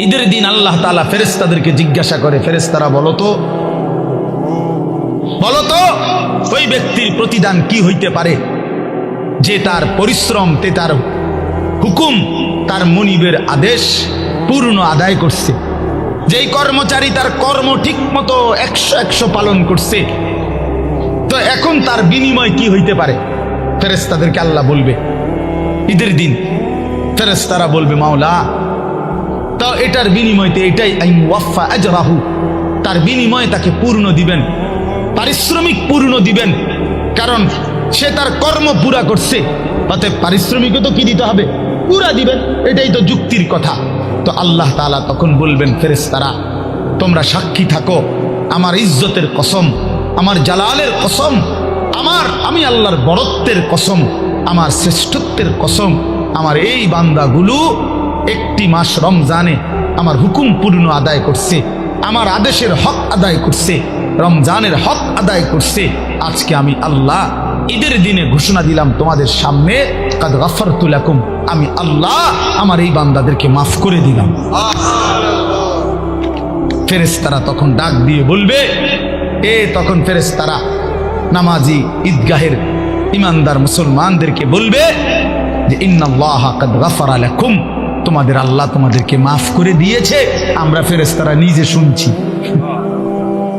ঈদের দিন আল্লাহ তাআলা ফেরেশতাদেরকে জিজ্ঞাসা করে, ফেরেশতারা বলো তো ওই ব্যক্তির প্রতিদান কি হইতে পারে যে তার পরিশ্রম, তার হুকুম, তার মনিবের আদেশ পূর্ণ আদায় করছে, যেই কর্মচারী তার কর্ম ঠিক মতো 100 পালন করছে, তো এখন তার বিনিময় কি হইতে পারে? ফেরেশতাদেরকে আল্লাহ বলবে ঈদের দিন, ফেরেশতারা বলবে মাওলা, তো এটার বিনিময়তে এটাই আইন ওয়াফা আজরাহু, তার বিনিময়ে তাকে পূর্ণ দিবেন, পারিশ্রমিক পূর্ণ দিবেন, কারণ সে তার কর্ম পুরা করছে, অতএব পারিশ্রমিকও তো কি দিতে হবে? পুরা দিবেন, এটাই তো যুক্তির কথা। তো আল্লাহ তাআলা তখন বলবেন, ফেরেশতারা তোমরা সাক্ষী থাকো, আমার ইজ্জতের কসম, আমার জালালের কসম, আমি আল্লাহর বরত্বের কসম, আমার শ্রেষ্ঠত্বের কসম, আমার এই বান্দাগুলো একটি মাস রমজানে আমার হুকুম পূর্ণ আদায় করছে, আমার আদেশের হক আদায় করছে, রমজানের হক আদায় করছে। আজকে আমি আল্লাহ ঈদের দিনে ঘোষণা দিলাম তোমাদের সামনে, কাদ গাফারতু লাকুম, আমি আল্লাহ আমার এই বান্দাদেরকে মাফ করে দিলাম। ফেরেশতারা তখন ডাক দিয়ে বলবে, তখন ফেরেশতারা নামাজি ঈদগাহের ইমানদার মুসলমানদেরকে বলবে যে ইন্নাল্লাহা কাদ গাফারা লাকুম, তোমাদের আল্লাহ তোমাদেরকে মাফ করে দিয়েছে। আমরা ফেরেশতারা নিজে শুনছি।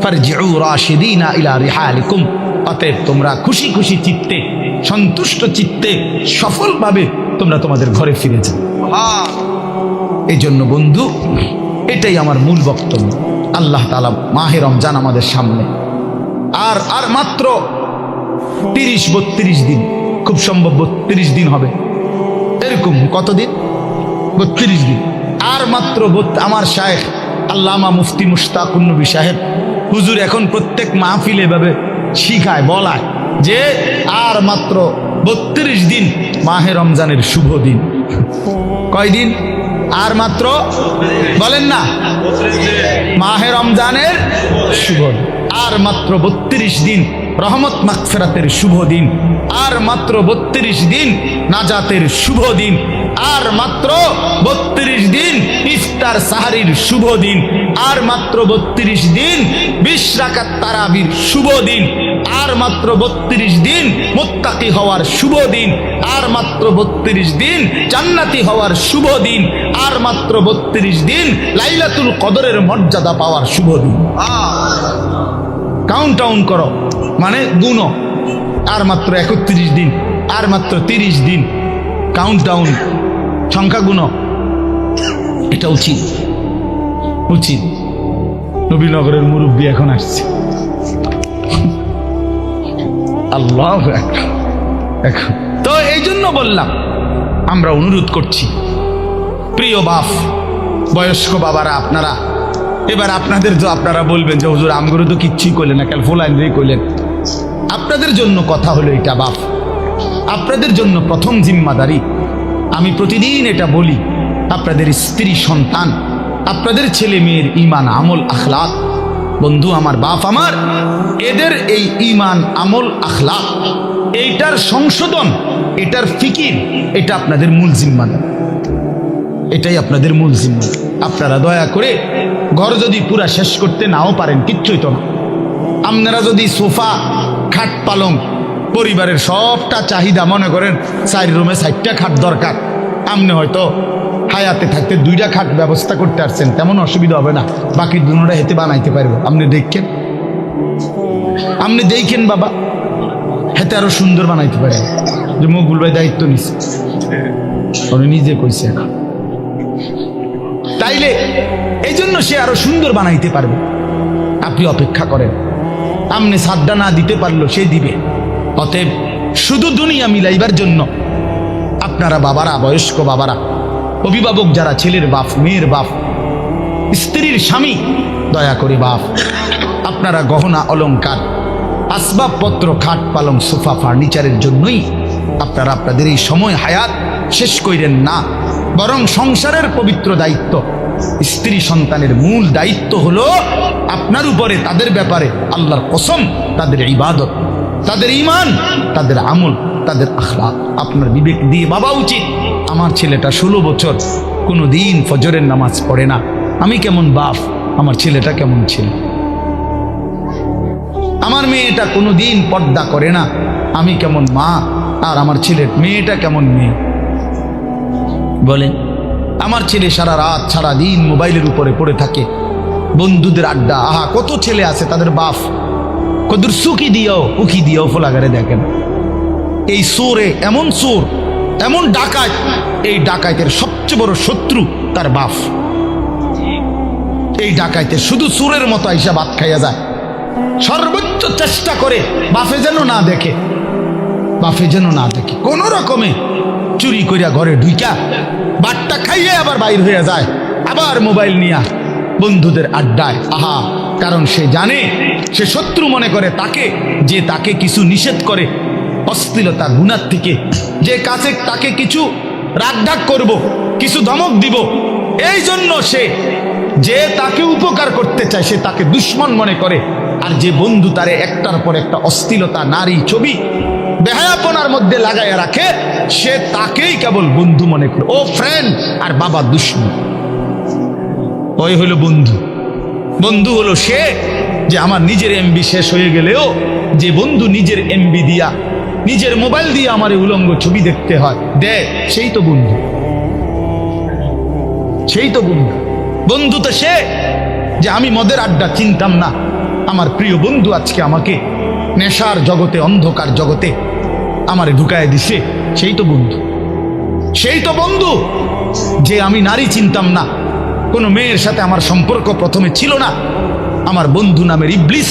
ফারজিউ রাশিদিনা ইলা রিহালিকুম, অতএব তোমরা খুশি খুশি চিত্তে, সন্তুষ্ট চিত্তে, সফলভাবে তোমরা তোমাদের ঘরে ফিরে যাও। এই জন্য বন্ধু, এটাই আমার মূল বক্তব্য। আল্লাহ তাআলা মাহে রমজান আমাদের সামনে, আর মাত্র 30-32 দিন, খুব সম্ভব 32 দিন হবে, এরকম কতদিন? 32 দিন। আর মাত্র আমার শায়েখ আল্লামা মুফতি মুশতাকুন নবী সাহেব হুজুর এখন প্রত্যেক মাহফিলে এভাবে শিখায়, বলায় যে আর মাত্র 32 দিন মাহে রমজানের শুভ দিন। কয়দিন? আর মাত্র, বলেন না, মাহে রমজানের শুভ দিন। আর মাত্র 32 দিন রহমত মাগফিরাতের শুভ দিন। আর মাত্র 32 দিন নাজাতের শুভ দিন। আর মাত্র 32 দিন ইফতার সাহারির শুভ দিন। আর মাত্র 32 দিন 20 রাকাত তারাবির শুভ দিন। আর মাত্র 32 দিন মুত্তাকি হওয়ার শুভ দিন। আর মাত্র 32 দিন জান্নাতি হওয়ার শুভ দিন। আর মাত্র 32 দিন লাইলাতুল কদরের মর্যাদা পাওয়ার শুভ দিন। কাউন্ট ডাউন করো, মানে গুনো। আর মাত্র 31 দিন, আর মাত্র 30 দিন, কাউন্ট ডাউন, সংখ্যা গুনো। এটা উচিত নবীনগরের মুরব্বী এখন আসছে, আল্লাহু আকবার। এখন তো এই জন্য বললাম, আমরা অনুরোধ করছি প্রিয় বাপ, বয়স্ক বাবারা, আপনারা এবার আপনারা বলবেন যে হুজুর আমগুলো তো কিচ্ছুই করলেন না, কাল ফোলাইন রে কইলেন। আপনাদের জন্য কথা হলো এটা বাপ, আপনাদের জন্য প্রথম জিম্মাদারি। আমি প্রতিদিন এটা বলি, আপনাদের স্ত্রী সন্তান, আপনাদের ছেলে মেয়ের ঈমান আমল আখলাক, বন্ধু আমার, বাপ আমার, এদের এই ঈমান আমল আখলাক, এইটার সংশোধন, এটার ফিকির, এটা আপনাদের মূল জিম্মাদারি। এটাই আপনাদের মূল জিম্মাদারি। আপনারা দয়া করে ঘর যদি পুরা শেষ করতে নাও পারেন, কিচ্ছুই তো না, আপনারা যদি সোফা, খাট, পালং, পরিবারের সবটা চাহিদা, মনে করেন 4 রুমে 4টা খাট দরকার, আপনি হয়তো হায়াতে থাকতে 2টা খাট ব্যবস্থা করতে পারছেন, তেমন অসুবিধা হবে না, বাকি দুটোটা হেতে বানাইতে পারবো। আপনি দেখেন বাবা, হেতে আরো সুন্দর বানাইতে পারে। যে মকবুল ভাই দায়িত্ব নিচ্ছে, উনি নিজে কইছে, তাইলে এই জন্য সে আরো সুন্দর বানাইতে পারবে। আপনি অপেক্ষা করেন, আপনি সাদ্দা না দিতে পারলো সে দিবে। অতএব শুধু দুনিয়া মিলাইবার জন্য আপনারা বাবারা, বয়স্ক বাবারা, অভিভাবক যারা, ছেলের বাপ, মেয়ের বাপ, স্ত্রীর স্বামী, দয়া করে বাপ, আপনারা গহনা অলংকার, আসবাবপত্র, খাট, পালং, সোফা, ফার্নিচারের জন্যই আপনারা আপনাদের এই সময় হায়াত শেষ করেন না, বরং সংসারের পবিত্র দায়িত্ব, স্ত্রী সন্তানের মূল দায়িত্ব হলো আপনার উপরে, তাদের ব্যাপারে আল্লাহর কসম, তাদের ইবাদত, তাদের ঈমান, তাদের আমল, তাদের আখলাক আপনার বিবেক দিয়ে ভাবা উচিত। আমার ছেলেটা 16 বছর কোনো দিন ফজরের নামাজ পড়ে না, আমি কেমন বাপ, আমার ছেলেটা কেমন ছেলে। আমার মেয়েটা কোনো দিন পর্দা করে না, আমি কেমন মা, আর আমার ছেলের মেয়েটা কেমন মেয়ে। বলেন, আমার ছেলে সারা রাত সারা দিন মোবাইলের উপরে পড়ে থাকে, বন্ধুদের আড্ডা। আহা, কত ছেলে আছে তাদের বাপ কদুর সুকি দিও উকি দিও ফোলাগারে দেখেন। এই চোরে এমন চোর, এমন ডাকাত, এই ডাকাতের সবচেয়ে বড় শত্রু তার বাপ। এই ডাকাইতে শুধু চোরের মতো আইসা ভাত খাইয়া যায়, সর্বোচ্চ চেষ্টা করে বাপে যেন না দেখে, বাপে যেন না দেখে, কোন রকমে চুরি করিয়া ঘরে ঢুইকা বাটটা খাইয়ে আবার বাইর হইয়া যায়, আবার মোবাইল নিয়া বন্ধুদের আড্ডায়। আহা, কারণ সে জানে, সে শত্রু মনে করে তাকে, যে তাকে কিছু নিষেধ করে অশ্লীলতা গুনার থেকে, যে কাছে তাকে কিছু রাগঢাক করব, কিছু ধমক দিব, এই জন্য সে যে তাকে উপকার করতে চায় সে তাকে দুশ্মন মনে করে। আর যে বন্ধু তারে একটার পর একটা অশ্লীলতা, নারী, ছবি, বেহায়াপনার মধ্যে লাগাইয়া রাখে, সে তাকেই কেবল বন্ধু মনে করে, ও ফ্রেন্ড, আর বাবা দুশ্মন। ওই হলো বন্ধু। বন্ধু হলো সে যে আমার নিজের এমবি শেষ হয়ে গেলেও যে বন্ধু নিজের এমবি দিয়া, নিজের মোবাইল দিয়ে আমার উলঙ্গ ছবি দেখতে হয় দেখ, সেই তো বন্ধু, সেই তো বন্ধু। বন্ধু তো সে যে আমি মদের আড্ডা চিনতাম না, আমার প্রিয় বন্ধু আজকে আমাকে নেশার জগতে, অন্ধকার জগতে আমারে ঢুকায় দিছে, সেই তো বন্ধু। সেই তো বন্ধু যে আমি নারী চিনতাম না, কোনো মেয়ের সাথে আমার সম্পর্ক প্রথমে ছিল না, আমার বন্ধু নামের ইবলিস,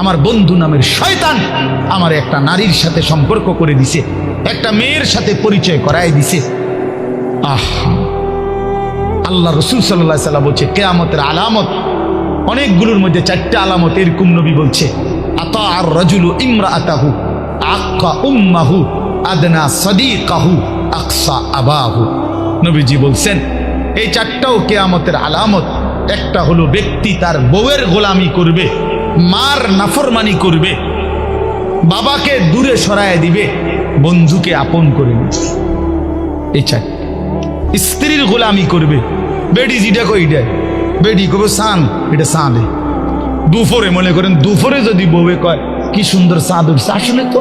আমার বন্ধু নামের শয়তান আমার একটা নারীর সাথে সম্পর্ক করে দিছে, একটা মেয়ের সাথে পরিচয় করায় দিছে। আহা, আল্লাহ রসুল সাল্লাল্লাহু আলাইহি ওয়াসাল্লাম বলছে কিয়ামতের আলামত অনেকগুলোর মধ্যে 4টা আলামত এরকম নবী বলছে, আতা আর রাজুলু ইমরাআতাহু আক্কা উম্মাহু আদনা সাদিকাহু আকসা আবাহু। নবীজি বলছেন এই 4টাও কিয়ামতের আলামত। একটা হলো ব্যক্তি তার বউয়ের গোলামি করবে, মার নাফরমানি করবে, বাবাকে দূরে সরায় দিবে, বন্ধুকে আপন করে নেবে। এই 4। স্ত্রীর গোলামি করবে, বেডি যেটা কই দেয়, বেডি কবে সান, এটা সাঁদে। দুপুরে মনে করেন, দুপুরে যদি বউয়ে কয় কি সুন্দর চাঁদ উঠছে, আসলে তো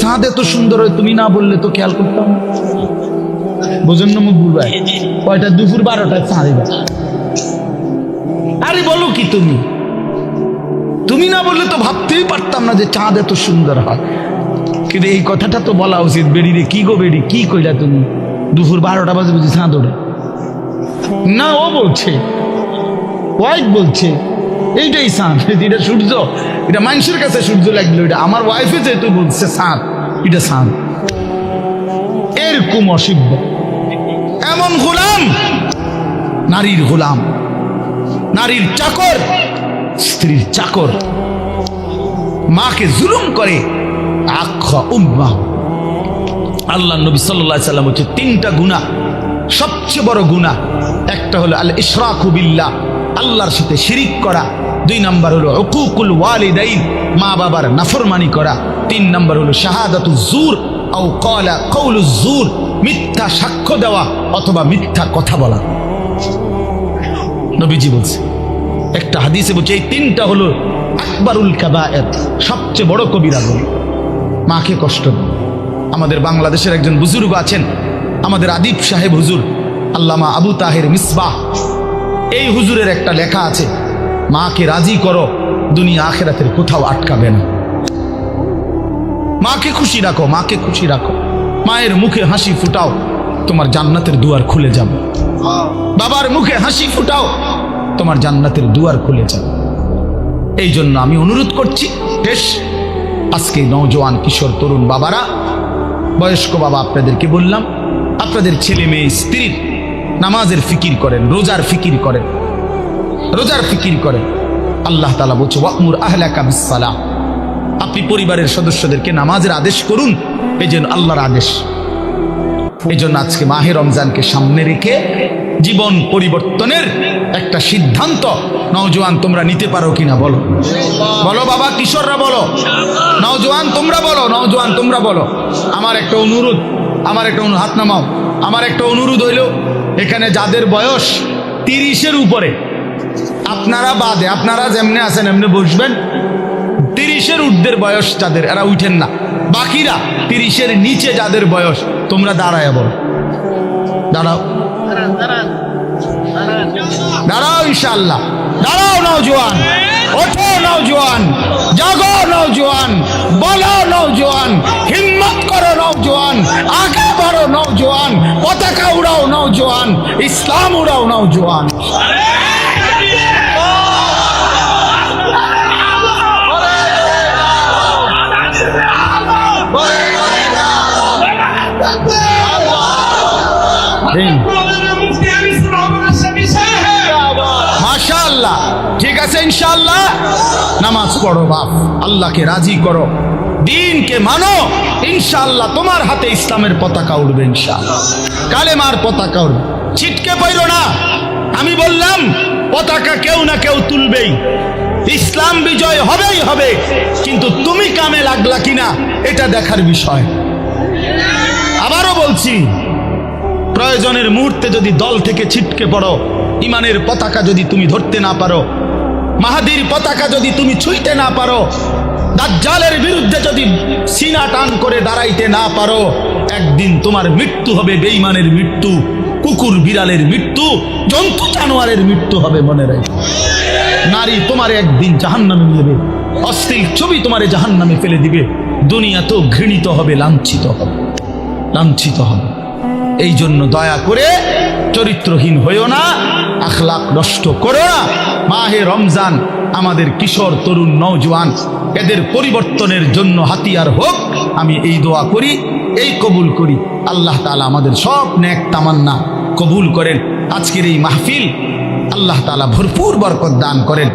চাঁদ এত সুন্দর হয়, তুমি না বললে তো খেয়াল করতাম। বোঝেন না মুখ বুড়ায়, কয়টা দুপুর 12টায় চাঁদ। আরে বলো কি তুমি, তুমি না বললে তো ভাবতেই পারতাম না যে চাঁদ এত সুন্দর হয়। কিন্তু এই কথাটা তো বলা উচিত, বেডি রে, কি গো বেডি, কি কইলা তুমি, দুপুর 12টা বাজে বুঝি চাঁদ ওঠে? না, ও বলছে, ওয়াইফ বলছে এইটাই চাঁদ, এটা সূর্য, এটা মানুষের কাছে সূর্য লাগলো, এটা আমার ওয়াইফে যেহেতু বলছে চাঁদ, এটা চাঁদ। এরকম অসিদ্ধ এমন গোলাম, নারীর গোলাম, নারীর চাকর, স্ত্রীর চাকর, মাকে জুলুম করে। আখ্যা উম্মাহ। আল্লাহ নবী সাল্লাল্লাহু আলাইহি ওয়াসাল্লাম হচ্ছে 3টা গুনাহ, সবচেয়ে বড় গুনাহ। একটা হলো আল ইশরাকু বিল্লাহ, আল্লাহর সাথে শিরিক করা। 2 নাম্বার হলো উকুকুল ওয়ালিদাইন, মা বাবার নাফরমানি করা। 3 নাম্বার হলো শাহাদাতুজ জুর আও ক্বালা কাউলুজ জুর, মিথ্যা সাক্ষ্য দেওয়া অথবা মিথ্যা কথা বলা। নবীজি বলছে, একটা হাদিসে বলছে এই 3টা হলো আকবারুল কাবায়ের, সবচেয়ে বড় কবিরা গুনাহ। মাকে কষ্ট দেয়। আমাদের বাংলাদেশের একজন বুজুর্গ আছেন, আমাদের আদিব সাহেব হুজুর, আল্লামা আবু তাহের মিসবাহ। এই হুজুরের একটা লেখা আছে, মাকে রাজি করো, দুনিয়া আখেরাতের কোথাও আটকাবে না। মাকে খুশি রাখো, মাকে খুশি রাখো, মায়ের মুখে হাসি ফুটাও, তোমার জান্নাতের দুয়ার খুলে যাবে। বাবার মুখে হাসি ফুটাও, তোমার জান্নাতের দুয়ার খুলে যাবে। এই জন্য আমি অনুরোধ করছি, বেশ আজকে নওজোয়ান কিশোর তরুণ বাবারা, বয়স্ক বাবা, আপনাদেরকে বললাম, আপনাদের ছেলে মেয়ে স্ত্রীর নামাজের ফিকির করেন, রোজার ফিকির করেন, রোজার ফিকির করেন। আল্লাহ তাআলা বলছে ওয়া'মুর আহলাকা বিস-সালাহ, আপনি পরিবারের সদস্যদেরকে নামাজের আদেশ করুন, এই জন্য আল্লাহর আদেশ। এই জন্য আজকে মাহে রমজানকে সামনে রেখে জীবন পরিবর্তনের একটা সিদ্ধান্ত নওজোয়ান তোমরা নিতে পারো কিনা বলো, বলো বাবা, কিশোররা বলো, নওজোয়ান তোমরা বলো, নওজোয়ান তোমরা বলো। আমার একটা অনুরোধ, হাত নামাও, আমার একটা অনুরোধ হইল, এখানে যাদের বয়স 30-এর উপরে, আপনারা বাদে, আপনারা যেমনে আছেন এমনি বসবেন। 30-এর ঊর্ধ্বের বয়স যাদের, এরা উঠেন না। বাকিরা 30-এর নিচে যাদের বয়স, তোমরা দাঁড়ায় বল, দাঁড়াও দাঁড়াও ইনশাআল্লাহ, দাঁড়াও নওজোয়ান, ওঠো নওজোয়ান, জাগো নওজোয়ান, বলো নওজোয়ান, হিম্মত করো নওজোয়ান, আগে বাড়ো নওজোয়ান, পতাকা উড়াও নওজোয়ান, ইসলাম উড়াও নওজোয়ান। মাশাআল্লাহ, ঠিক আছে ইনশাআল্লাহ। নামাজ পড়ো বাপ, আল্লাহকে রাজি করো, দিনকে মানো, ইনশাআল্লাহ তোমার হাতে ইসলামের পতাকা উড়বে, ইনশাআল্লাহ কালেমার পতাকা উড়বে। ছিটকে পড়ো না, আমি বললাম পতাকা কেউ না কেউ তুলবেই, ইসলাম বিজয় হবেই হবে, কিন্তু তুমি কামে লাগলা কিনা এটা দেখার বিষয়। আবারও বলছি, প্রয়োজনের মুহূর্তে যদি দল থেকে ছিটকে পড়ো, ইমানের পতাকা যদি তুমি ধরতে না পারো, মাহাদির পতাকা যদি তুমি ছুঁইতে না পারো, দাজ্জালের বিরুদ্ধে যদি সিনা টান করে দাঁড়াইতে না পারো, একদিন তোমার মৃত্যু হবে বেঈমানের মৃত্যু, কুকুর বিড়ালের মৃত্যু, জন্তু জানোয়ারের মৃত্যু হবে, মনে রাখো। নারী তোমারে একদিন জাহান্নামে নেবে, অশ্লীল ছবি তোমারে জাহান্নামে ফেলে দিবে, দুনিয়া তো ঘৃণিত হবে, লাঞ্ছিত হবে, লাঞ্ছিত হবে। এই জন্য দয়া করে চরিত্রহীন হইও না, আখলাক নষ্ট করো না। মাহে রমজান আমাদের কিশোর তরুণ নওজোয়ান, এদের পরিবর্তনের জন্য হাতিয়ার হোক, আমি এই দোয়া করি, এই কবুল করি। আল্লাহ তাআলা আমাদের সব নেক তামান্না কবুল করেন। আজকের এই মাহফিল আল্লাহ তাআলা ভরপুর বরকত দান করেন।